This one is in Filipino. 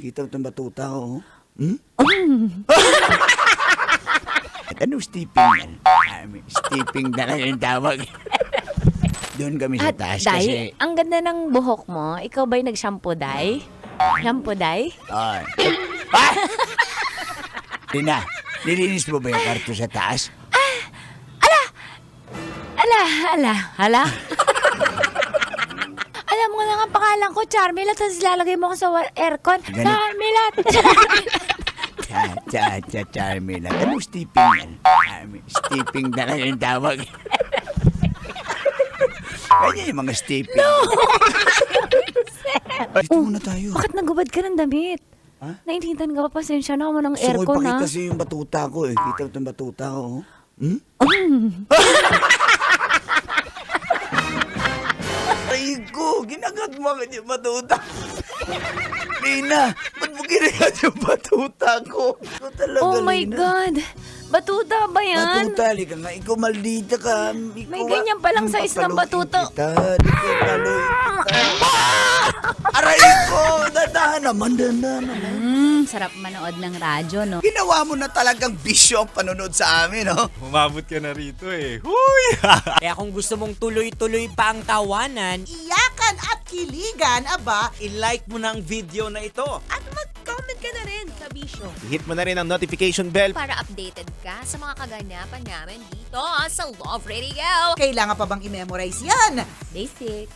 Kita mo itong batuta ko. Ano steeping yan? Steeping na lang yung tawag. Doon kami sa taas Day, kasi... ang ganda ng buhok mo. Ikaw ba'y nag-shampoo, Day? Shampoo, Day? Ah! Tina, nilinis mo ba yung karto sa taas? Hala. Alam mo na nga ang pangalan ko, Charmilat, tapos lalagay mo ko sa aircon. Ganun. Charmilat! Charmilat. Ano steeping yan? Steeping na lang yung tawag. Kanya yung mga steeping. No! Dito muna tayo. Bakit nagubad ka ng damit? Ha? Naintindihan ka pa, pasensya na ako ng Gusto ko aircon, ha? ipakita sa'yo yung batuta ko eh. Kita mo itong batuta ko. Ay ko, ginagat mo agad yung batuta. Lina, ba't mo ginagat yung batuta ko? Ikaw talaga, Oh my Lina. God! Batuta ba yan? Batuta, lika nga. Ikaw maldita ka. Ikaw, May ganyan palang size ng batuta. Ikaw paluin kita. Aray ko! Dandahan naman. Sarap manood ng radyo, no? Ginawa mo na talagang bisyo ang panonood sa amin, no? Umabot ka na rito eh. Huy! Kaya kung gusto mong tuloy-tuloy pa ang tawanan, Iyakan at kiligan, aba, i-like mo na ang video na ito. At mag-comment ka na rin, Kabisyo, Hit mo na rin ang notification bell. para updated ka sa mga kaganapan namin dito sa Love Radio. kailangan pa bang i-memorize yan? Basic.